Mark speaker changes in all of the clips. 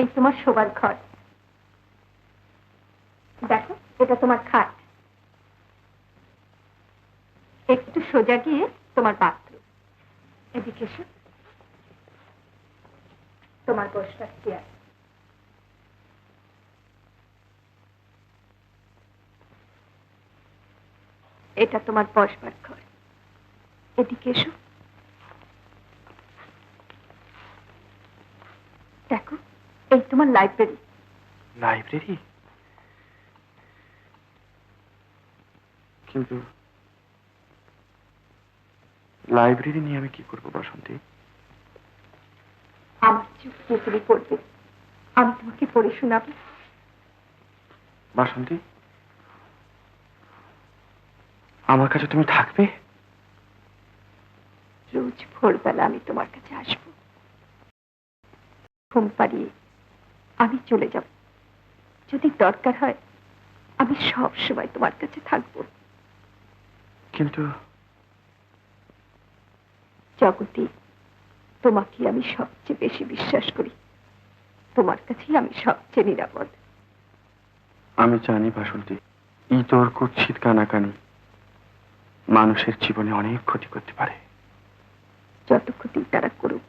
Speaker 1: এই তোমার শোবার ঘর। দেখো, এটা তোমার খাট। একটু সোজা গিয়ে তোমার বাথরুম। এদিকে এসো, তোমার বসবার চেয়ার। এটা তোমার বসবার ঘর। এদিকে এসো, দেখো এই তোমার লাইব্রেরি।
Speaker 2: লাইব্রেরি? কিন্তু লাইব্রেরি নিয়ে আমি কি করবো বাসন্তী?
Speaker 1: আমার চোখ দিয়ে তুমি পড়বে, আমি তোমাকে পড়ে শোনাবো।
Speaker 2: বাসন্তী, আমার কাছে তুমি থাকবে?
Speaker 1: রোজ ভোরবেলা আমি তোমার কাছে আসবো, ঘুম পাড়িয়ে আমি চলে যাব। যদি দরকার হয় আমি সব সময় তোমার কাছে থাকবো।
Speaker 2: কিন্তু
Speaker 1: জগতে তোমাকে আমি সবচেয়ে বেশি বিশ্বাস করি, তোমার কাছেই আমি সবচেয়ে নিরাপদ।
Speaker 2: আমি জানি বাসন্তী, ইতর কুৎসিত কানাকানি মানুষের জীবনে অনেক ক্ষতি করতে পারে।
Speaker 1: যত ক্ষতি তারা করুক,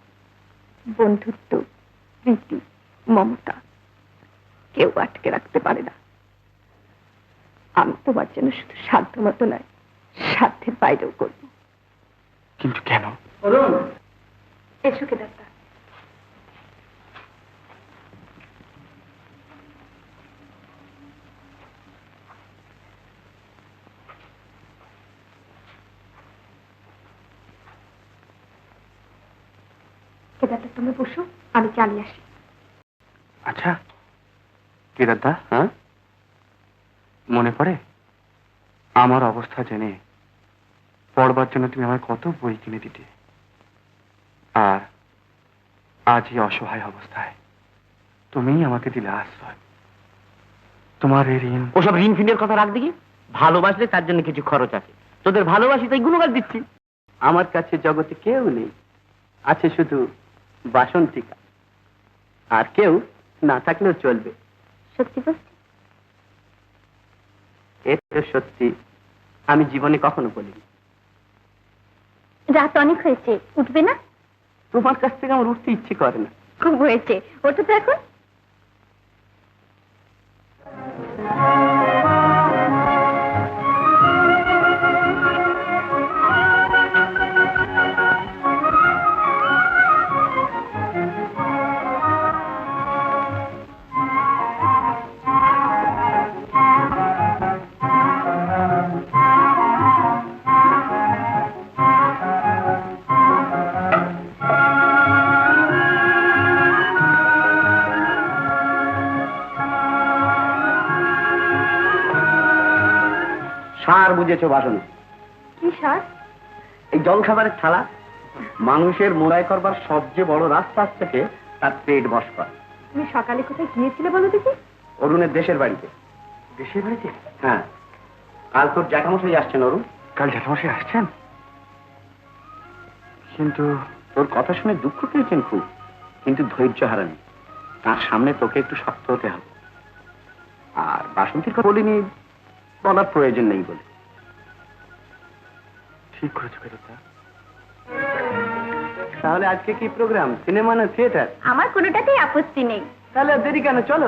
Speaker 1: বন্ধুত্ব, প্রীতি, মমতা কেউ আটকে রাখতে পারে না। আমি তোমার জন্য শুধু সাধ্য মতো নয়, সাধ্যের বাইরেও করব।
Speaker 2: কিন্তু কেন?
Speaker 1: এসো কেদারদা। কেদারদা তুমি বসো, আমি চালিয়ে আসি।
Speaker 2: আচ্ছা কেদারদা, হ্যাঁ মনে পড়ে আমার অবস্থা জেনে পড়বার জন্য তুমি আমায় কত বই কিনে দিতে, আর আজ এই অসহায় অবস্থায় তুমিই আমাকে দিলে আশ্রয়। তোমার এই ঋণ।
Speaker 3: ওসব ঋণ ফিনের কথা রাখ দেখি। ভালোবাসলে তার জন্য কিছু খরচ আছে, তোদের ভালোবাসি তাই গুণগান দিচ্ছি।
Speaker 4: আমার কাছে জগতে কেউ নেই, আছে শুধু বাসন্তিকা। আর কেউ না থাকলেও চলবে।
Speaker 1: সত্যি বলছি?
Speaker 4: এটা সত্যি, আমি জীবনে কখনো বলিনি।
Speaker 1: রাত অনেক হয়েছে, উঠবে না?
Speaker 4: তোমার কাছ থেকে আমার উঠতে ইচ্ছে করে না।
Speaker 1: খুব হয়েছে, ওঠো তো এখন।
Speaker 3: সার বুঝেছো বাসন?
Speaker 1: কি সার?
Speaker 3: এই জলখাবারের থালা। মানুষের মোড়াই করবার সবচেয়ে বড় রাস্তা থেকে তার পেট বস করা।
Speaker 1: তুমি সকালে কোথায় গিয়েছিলে বলো দেখি?
Speaker 3: অরুণের দেশের বাড়িতে।
Speaker 2: দেশের বাড়িতে?
Speaker 3: হ্যাঁ, কাল তোর জ্যাঠামশাই আসছেন অরুণ।
Speaker 2: কাল জ্যাঠামশাই আসছেন? কিন্তু
Speaker 3: তোর কথা শুনে দুঃখ পেয়েছেন খুব, কিন্তু ধৈর্য হারানি। তার সামনে তোকে একটু শক্ত হতে হবে। আর বাসন্তীর কথা বলিনি, বলার প্রয়োজন নেই বলে।
Speaker 2: ঠিক করেছো কেদারদা।
Speaker 4: তাহলে আজকে কি প্রোগ্রাম, সিনেমা না থিয়েটার?
Speaker 1: আমার কোনোটাতেই আপত্তি নেই।
Speaker 4: তাহলে আর দেরি কেন, চলো।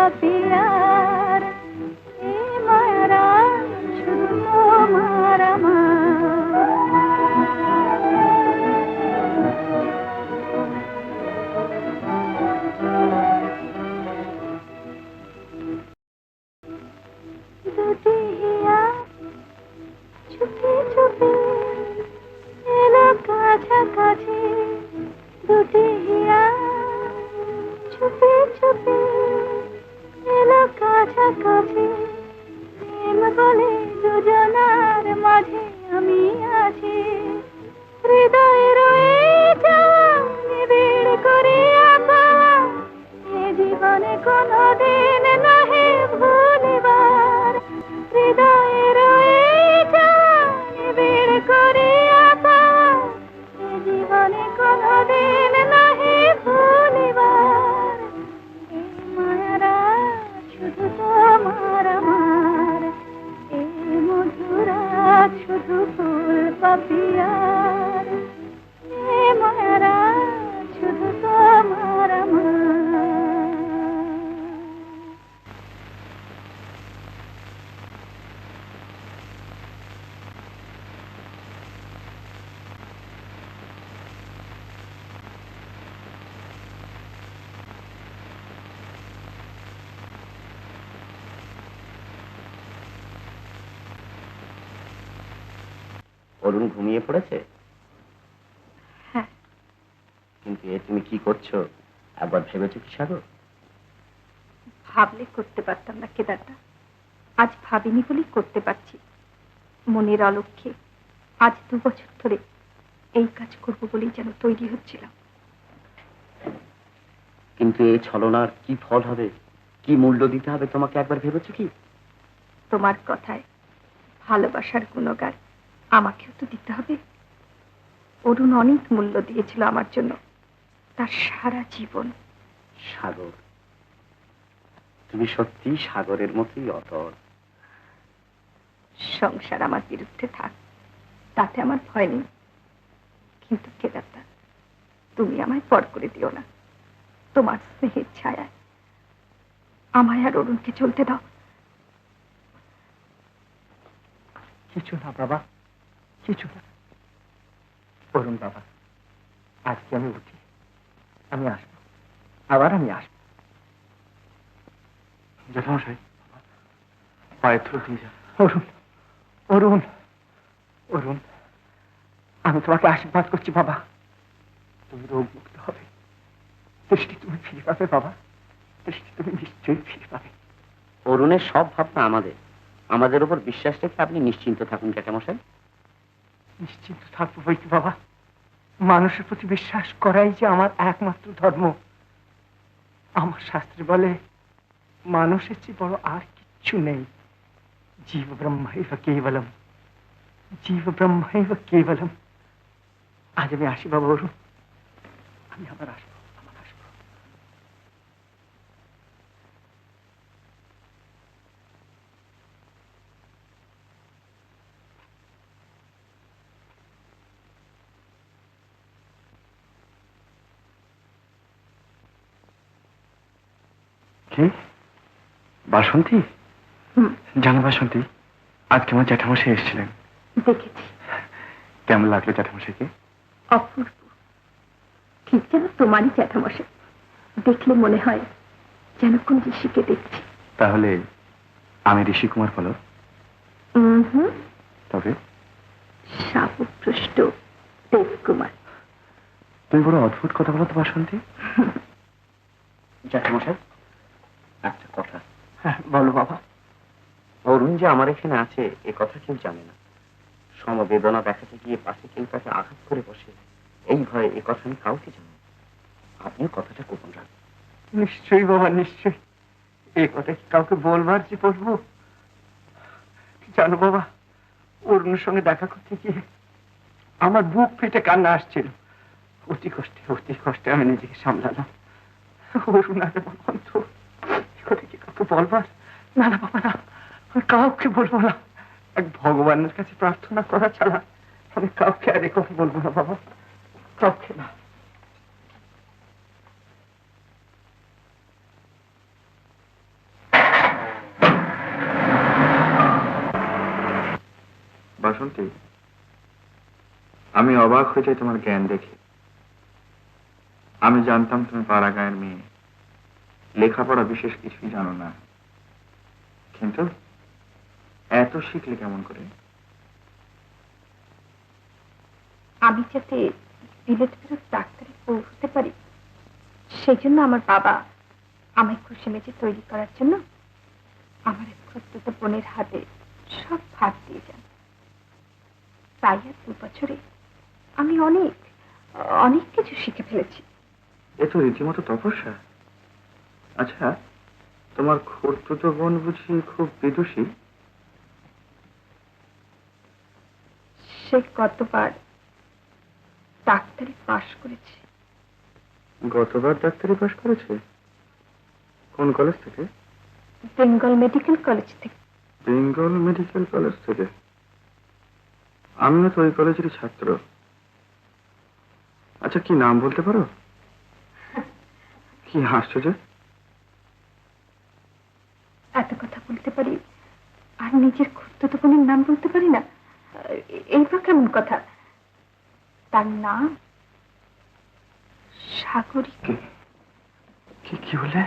Speaker 1: পাপিয়ার এ মায়ারা শুধু তোমার আমার দুটি হিয়া চুপি চুপি এলো কাছাকাছি দুটি হিয়া চুপি চুপি এলো কাছাকাছি প্রেম বলে দুজনার মাঝে আমি আছি হৃদয়ে রয়ে যাওয়া নিবিড় করিয়া পাওয়া এ জীবনে কোনোদিন নাহি ভুলিবার হৃদয়ে রয়ে যাওয়া নিবিড় করিয়া পাওয়া এ জীবনে কোনোদিন নাহি ভুলিবার এই মায়ারা শুধু তোমার আমার এই মধুরা শুধু ফুল পাপিয়ার এই মায়ারা শুধু তোমার আমার
Speaker 3: অরুণ ঘুমিয়ে পড়েছে?
Speaker 1: হ্যাঁ
Speaker 3: কিন্তু এ তুমি কি করছো একবার ভেবেছো কি সাগর?
Speaker 1: ভাবলে করতে পারতাম না কেদারদা আজ ভাবিনি বলেই করতে পারছি মনের অলক্ষ্যে আজ 2 বছর ধরে এই কাজ করব বলেই যেন তৈরি হচ্ছিলাম
Speaker 3: কিন্তু এই ছলনার কি ফল হবে কি মূল্য দিতে হবে তোমাকে একবার ভেবেছো কি?
Speaker 1: তোমার কথায় ভালোবাসার গুণগান আমাকেও তো দিতে হবে অরুণ অনেক মূল্য দিয়েছিল আমার জন্য তার সারা জীবন
Speaker 3: সাগর তুমি সত্যি সাগরের মতোই অতল
Speaker 1: সংসার আমার বিরুদ্ধে থাক তাতে আমার ভয় নেই কিন্তু কেদারদা তুমি আমায় পর করে দিও না তোমার স্নেহের ছায়ায় আমায় আর অরুণকে চলতে দাও
Speaker 4: কিছু না বাবা কিছু না অরুণ বাবা আজকে আমি উঠি আমি আসবো আবার আমি আসবো
Speaker 2: জ্যাঠামশাই পায়ের ধুলো দিয়ে যান
Speaker 4: অরুণ অরুণ অরুণ আমি তোমাকে আশীর্বাদ করছি বাবা তুমি রোগ মুক্ত হবে দৃষ্টি তুমি ফিরে পাবে বাবা দৃষ্টি তুমি নিশ্চয়ই ফিরে পাবে
Speaker 3: অরুণের সব ভাবনা আমাদের উপর বিশ্বাস রেখে আপনি নিশ্চিন্ত থাকুন জ্যাঠামশাই
Speaker 4: নিশ্চিন্ত থাকবো বইকি বাবা মানুষের প্রতি বিশ্বাস করাই যে আমার একমাত্র ধর্ম আমার শাস্ত্রে বলে মানুষের চেয়ে বড় আর কিচ্ছু নেই জীব ব্রহ্মৈব কেবলম জীব ব্রহ্মৈব কেবলম আজ আমি আসি বাবা অরুণ আমি আবার আসবো
Speaker 2: কি বাসন্তী জানো বাসন্তী আজকে আমার জ্যাঠামশাই এসেছিলেন
Speaker 1: দেখেছি
Speaker 2: কেমন লাগলো জ্যাঠামশাইকে?
Speaker 1: অপূর্ব ঠিক যেন তোমারই জ্যাঠামশাই দেখলে মনে হয় যেন কোন ঋষিকে দেখছি
Speaker 2: তাহলে আমি ঋষি কুমার বলো তবে
Speaker 1: শাপগ্রস্ত দেবকুমার
Speaker 2: তুমি বড় অদ্ভুত কথা বলো তো বাসন্তী
Speaker 3: জ্যাঠামশাই একটা কথা
Speaker 4: হ্যাঁ বলো বাবা
Speaker 3: অরুণ যে আমার এখানে আছে এ কথা কেউ জানে না সমবেদনা দেখাতে গিয়ে পাশে কেউ তাকে আঘাত করে বসে এই ভয়ে এ কথা আমি কাউকে জানি আপনি কথাটা গোপন রাখবেন
Speaker 4: নিশ্চয়ই বাবা নিশ্চয়ই এই কথা কি কাউকে বলবার যে বলবো জানো বাবা অরুণের সঙ্গে দেখা করতে গিয়ে আমার বুক ফেটে কান্না আসছিল অতি কষ্টে আমি নিজেকে সামলালাম অরুণ আগে বলন্ত এ কথা কি কাউকে বলবার না না বাবা না আমি কাউকে বলবো না এক ভগবানের কাছে প্রার্থনা করা ছাড়া আমি কাউকে আর এ কথা বলবো না বাবা কাউকে না
Speaker 2: বাসন্তী, আমি অবাক হয়ে যাই তোমার জ্ঞান দেখে। আমি জানতাম তুমি পাড়া গাঁয়ের মেয়ে, লেখাপড়া বিশেষ কিছুই জানো না, কিন্তু এত শিখলে কেমন করে?
Speaker 1: আমি যাতে বিলেত ফেরত ডাক্তারি পড়তে পারি, সেই জন্য আমার বাবা আমায় খুশি মেজে তৈরি করার জন্য আমার এক ক্ষুদ্র বোনের হাতে সব ভাগ দিয়ে যান। তাই আর 2 বছরে আমি অনেক অনেক কিছু শিখে ফেলেছি।
Speaker 2: এ তো রীতিমতো তপস্যা। আচ্ছা, তোমার খুড়তুতো বোন বুঝি খুব বিদুষী?
Speaker 1: সে কতবার ডাক্তারি পাশ করেছে।
Speaker 2: গতবার ডাক্তারি পাশ করেছে? কোন কলেজ থেকে?
Speaker 1: বেঙ্গল মেডিকেল কলেজ থেকে।
Speaker 2: বেঙ্গল মেডিকেল কলেজ থেকে? আমিও তো ওই কলেজেরই ছাত্র। আচ্ছা, কি নাম বলতে পারো? কি হাসছো যে?
Speaker 1: এত কথা বলতে পারি আর নিজের খুঁড়তুতো বোনের নাম বলতে পারি না, এই বা কেমন কথা? তার নাম সাগরিকা।
Speaker 2: কি কি বলে?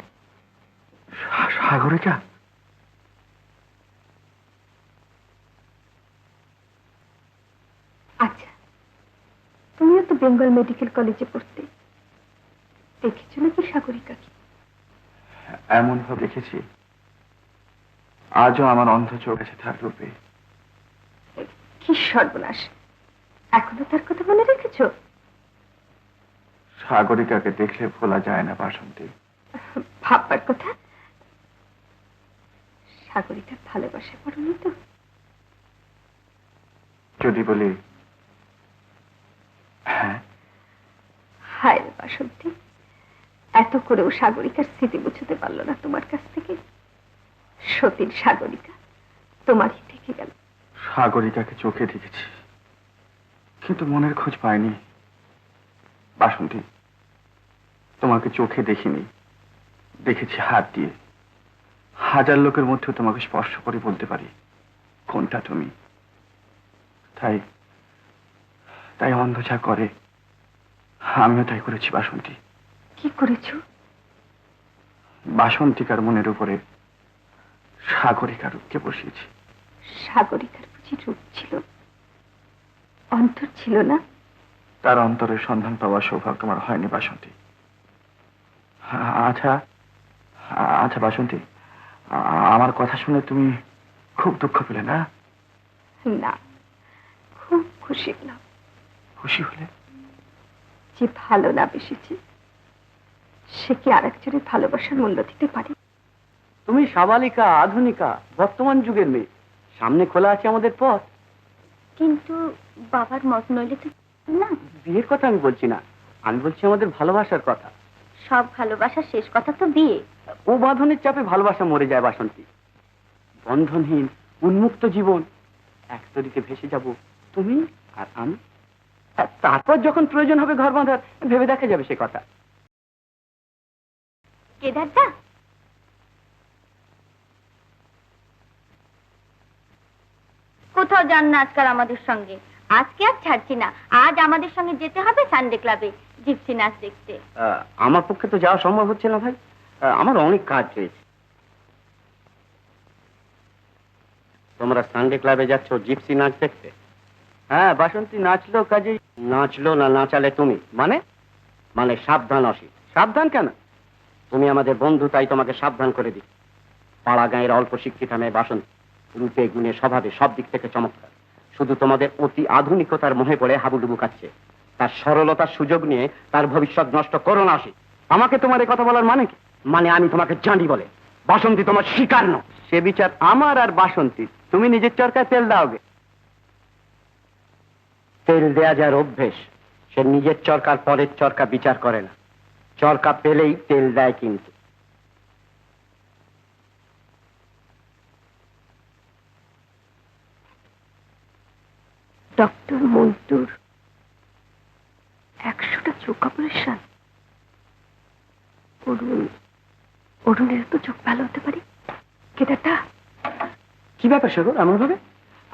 Speaker 2: সাগরিকা?
Speaker 1: আচ্ছা, তুমিও তো বেঙ্গল মেডিকেল কলেজে পড়তে, দেখেছো নাকি সাগরিকাকে?
Speaker 2: এমন ভাবে দেখেছি, আজও আমার অন্ধ চোখ আছে তার রূপে।
Speaker 1: কি সর্বনাশ, এখনো তার কথা মনে রেখেছো?
Speaker 2: সাগরিকাকে দেখলে ভোলা যায় না বাসন্তী।
Speaker 1: ভাববার কথা। সাগরিকার ভালোবাসা পড়নি তো?
Speaker 2: যদি বলি হ্যাঁ।
Speaker 1: হায় রে বাসন্তী, এত করেও সাগরিকার স্মৃতি বুঝতে পারলো না তোমার কাছ থেকে। সতীর সাগরিকা তোমারই থেকে গেল।
Speaker 2: সাগরিকাকে চোখে দেখেছি, কিন্তু মনের খোঁজ পাইনি। বাসন্তী, তোমাকে চোখে দেখিনি, দেখেছি হাত দিয়ে। 1000 লোকের মধ্যেও তোমাকে স্পর্শ করে বলতে পারি কোনটা তুমি। তাই তাই অন্ধ যা করে আমিও তাই করেছি বাসন্তী।
Speaker 1: কি করেছো?
Speaker 2: বাসন্তিকার মনের উপরে সাগরিকার রূপকে বসিয়েছি।
Speaker 1: সাগরিকার বুঝি রূপ ছিল, অন্তর ছিল না?
Speaker 2: তার অন্তরের সন্ধান পাওয়ার সৌভাগ্য আমার হয়নি বাসন্তী। আচ্ছা আচ্ছা বাসন্তী, আমার কথা শুনে তুমি খুব দুঃখ পেলে না?
Speaker 1: না, খুব খুশি হলাম।
Speaker 2: খুশি হলে?
Speaker 1: যে ভালো না বেসেছে সে কি আরেকজনের ভালোবাসার মূল্য দিতে পারে?
Speaker 4: তুমি সাবালিকা, আধুনিকা, বর্তমান যুগের মেয়ে। সামনে খোলা আছে আমাদের পথ।
Speaker 1: কিন্তু বাবার মত নইলে তো না।
Speaker 4: বিয়ের কথা আমি বলছি না, আমি বলছি আমাদের ভালোবাসার কথা।
Speaker 1: সব ভালোবাসার শেষ কথা তো বিয়ে।
Speaker 4: ও বাঁধনের চাপে ভালোবাসা মরে যায় বাসন্তী। বন্ধনহীন উন্মুক্ত জীবন, এক তরীকে ভেসে যাব তুমি আর আমি। আর তারপর যখন প্রয়োজন হবে ঘর বাঁধার, ভেবে দেখা যাবে সে কথা।
Speaker 1: কেদারদা, কোথাও যান না আজকাল আমাদের সঙ্গে। আজকে আর ছাড়ছি না, আজ আমাদের সঙ্গে যেতে হবে সানডে ক্লাবে জিপসি নাচ দেখতে।
Speaker 4: আমার পক্ষে তো যাওয়া সম্ভব হচ্ছে না ভাই, আমার অনেক কাজ রয়েছে। তোমরা সানডে ক্লাবে যাচ্ছ জিপসি নাচ দেখতে? হ্যাঁ, বাসন্তী নাচলো কাজে। নাচলো না নাচালে তুমি মানে? মানে সাবধান অসিত। সাবধান কেন? তুমি আমাদের বন্ধু, তাই তোমাকে সাবধান করে দিই। পাড়া গাঁয়ের অল্প শিক্ষিত মেয়ে বাসন্তী, রূপে গুণে স্বভাবে সব দিক থেকে চমৎকার। শুধু তোমাদের অতি আধুনিকতার মোহে পড়ে হাবুডুবু খাচ্ছে। তার সরলতার সুযোগ নিয়ে তার ভবিষ্যৎ নষ্ট করো না অসিত। আমাকে তোমার এই কথা বলার মানে কি? মানে আমি তোমাকে জানি বলে বাসন্তী তোমার শিকার নয়। সে বিচার আমার আর বাসন্তী। তুমি নিজের চরকায় তেল দাওগে। তেল দেয়া যার অভ্যেস, সে নিজের চরকার পরের চরকা বিচার করে না। চরকা পেলেই তেল দেয় কিন্তু।
Speaker 1: ডক্টর মন্টুর 100টা চোখ অপারেশন। অরুণের তো চোখ ভালো হতে পারে। কেদারটা,
Speaker 4: কি ব্যাপার সাগর এমন ভাবে?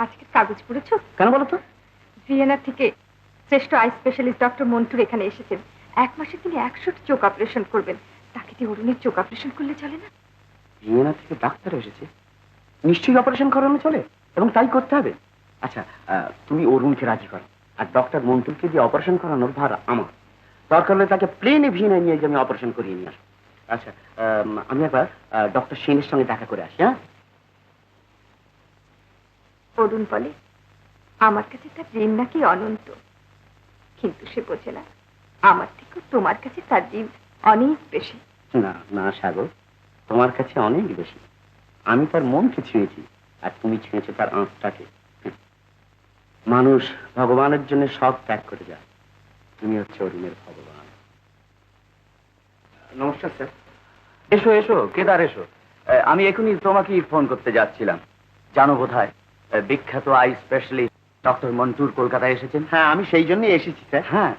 Speaker 1: আজকে কাগজ পড়েছো?
Speaker 3: কেন বলো তো?
Speaker 1: ভিয়েনা থেকে শ্রেষ্ঠ আই স্পেশালিস্ট ডক্টর মন্টুর এখানে এসেছেন। 1 মাসে তিনি 100টি চোখ অপারেশন করবেন। তাকে দিয়ে অরুণের চোখ অপারেশন করলে চলে না?
Speaker 3: ভিয়েনা থেকে ডাক্তার এসেছে, নিশ্চয়ই অপারেশন করানো চলে, এবং তাই করতে হবে। আচ্ছা, তুমি অরুণকে রাজি করো, আর ডক্টর মন্টুরকে দিয়ে অপারেশন করানোর ভার আমার। দরকার হলে তাকে প্লেনে ভিয়েনা নিয়ে গিয়ে আমি অপারেশন করিয়ে নিয়ে আসবো। আচ্ছা, আমি একবার ডক্টর সেনের সঙ্গে দেখা করে আসি। হ্যাঁ,
Speaker 1: অরুণ বলে আমার কাছে তার ঋণ নাকি অনন্ত, কিন্তু সে বোঝে না আমার থেকেও তোমার কাছে তার ঋণ অনেক বেশি।
Speaker 3: না না সাগর, তোমার কাছে অনেক বেশি। আমি তার মনকে ছুঁয়েছি, আর তুমি ছুঁয়েছো তার আঁচটাকে। মানুষ ভগবানের জন্য সব ত্যাগ করে যায়, তুমি হচ্ছে অরুণের ভগবান। নমস্কার স্যার। এসো এসো কেদার, এসো। আমি এখনই তোমাকে ফোন করতে যাচ্ছিলাম। জানো বোধহয় বিখ্যাত আই স্পেশালিস্ট ডক্টর মন্টুর কলকাতায় এসেছেন। হ্যাঁ, আমি সেই জন্যই এসেছি স্যার। হ্যাঁ,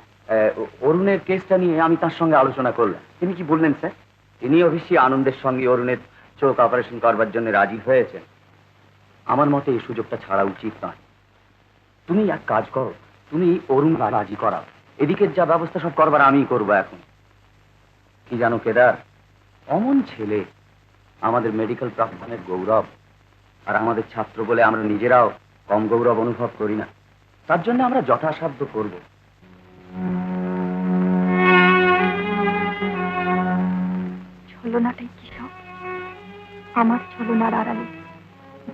Speaker 3: অরুণের কেসটা নিয়ে আমি তার সঙ্গে আলোচনা করলাম। তিনি কি বললেন স্যার? তিনি অবশ্যই আনন্দের সঙ্গে অরুণের চোখ অপারেশন করবার জন্য রাজি হয়েছেন। আমার মতে এই সুযোগটা ছাড়া উচিত নয়। তুমি এক কাজ করো, তুমি অরুণ রাজি করাও। এদিকের যা ব্যবস্থা সব করবার আমিই করবো এখন। কি জানো কেদার, অমন ছেলে আমাদের মেডিকেল প্রফেশনের গৌরব, আর আমাদের ছাত্র বলে আমরা নিজেরাও কম গৌরব অনুভব করি না। তার জন্য আমরা যথাসাধ্য করব।
Speaker 1: ছলনাটাই কি সব? আমার ছলনার আড়ালে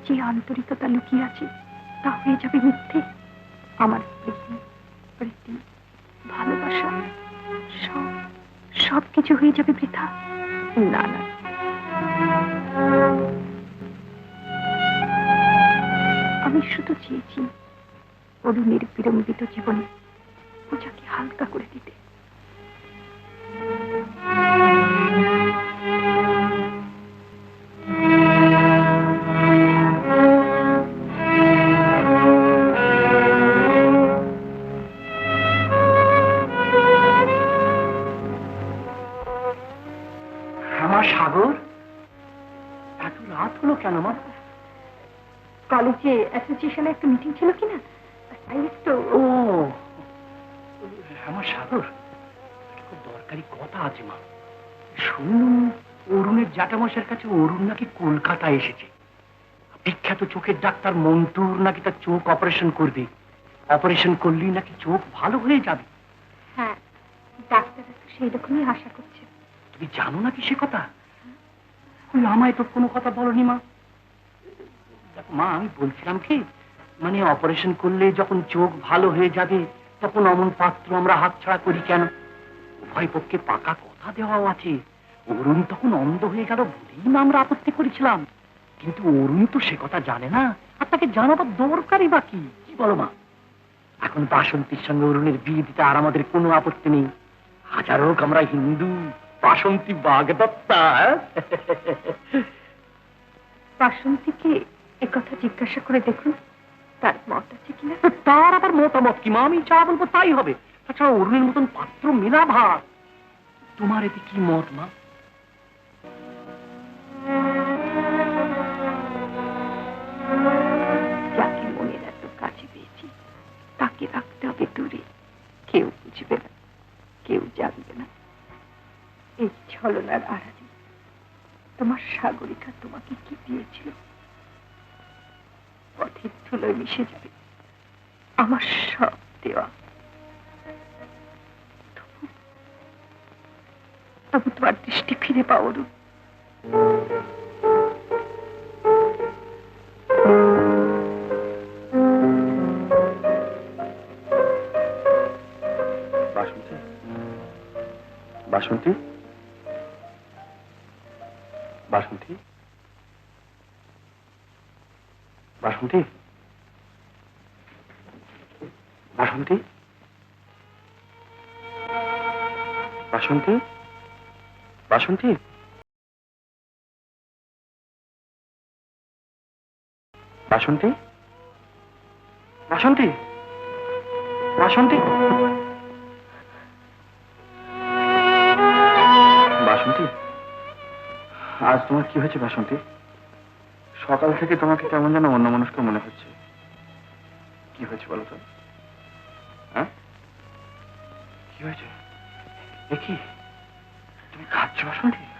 Speaker 1: যে আন্তরিকতা লুকিয়ে আছে তা হয়ে যাবে মিথ্যে। আমার প্রেম, প্রীতি, ভালোবাসা সব সব কিছু হয়ে যাবে বৃথা। না না, আমি শুধু চেয়েছি অরুণের বিড়ম্বিত জীবনে পূজাকে হালকা করে দিতে।
Speaker 4: আমার সাগর, এত রাত হলো কেন মা?
Speaker 1: কলেজে অ্যাসোসিয়েশনে একটা মিটিং ছিল কিনা, তাই একটু।
Speaker 4: ও আমার সাগর, খুব দরকারি কথা আছে মা। শুনুন, অরুণের জ্যাঠামশার কাছে অরুণ নাকি কলকাতা এসেছে। বিখ্যাত চোখের ডাক্তার মন্টুর নাকি তার চোখ অপারেশন করবে। অপারেশন করলেই নাকি চোখ ভালো হয়ে যাবে।
Speaker 1: হ্যাঁ, ডাক্তাররা তো সেই রকমই আশা করছে।
Speaker 4: তুমি জানো নাকি সে কথা? ওই আমায় তো কোনো কথা বলনি মা। দেখো মা, আমি বলছিলাম কি, মানে অপারেশন করলে যখন চোখ ভালো হয়ে যাবে তখন অমন পাত্র আমরা হাতছাড়া করি কেন? উভয় পক্ষে পাকা কথা দেওয়াও আছে। অরুণ তখন অন্ধ হয়ে গেল বলেই না আমরা আপত্তি করেছিলাম, কিন্তু অরুণ তো সে কথা জানে না, আর তাকে জানাবার দরকারই বা কি? কি বলো মা? এখন বাসন্তীর সঙ্গে অরুণের বিয়ে দিতে আর আমাদের কোনো আপত্তি নেই। হাজার হোক আমরা হিন্দু, বাসন্তী বাগদত্তা।
Speaker 1: বাসন্তীকে একথা জিজ্ঞাসা করে দেখুন তার মত আছে কিনা।
Speaker 4: তার আবার মতামত কি মা? আমি যা বলবো তাই হবে। তাছাড়া অরুণের মতন পাত্র মেলা ভার। তোমার এতে কি মত মা?
Speaker 1: যাকে মনের এত কাছে পেয়েছি তাকে রাখতে হবে দূরে। কেউ বুঝবে না, কেউ জানবে না। এই ছলনার আড়ালে তোমার সাগরিকা তোমাকে কি দিয়েছিল? পথের ধুলোয় মিশে যাবে আমার সব দেওয়া। তবু তোমার দৃষ্টি ফিরে পাও অরুণ।
Speaker 2: বাসন্তী, বাসন্তী, বাসন্তী, বাসন্তী, বাসন্তী, বাসন্তী, বাসন্তী, বাসন্তী, বাসন্তী, বাসন্তী, বাসন্তী, আজ তোমার কি হয়েছে বাসন্তী? সকাল থেকে তোমাকে কেমন যেন অন্যমনস্ক মনে হচ্ছে। কি হয়েছে বলো তো? হ্যাঁ, কি হয়েছে? এ কি, তুমি কাঁদছো বাসন্তী?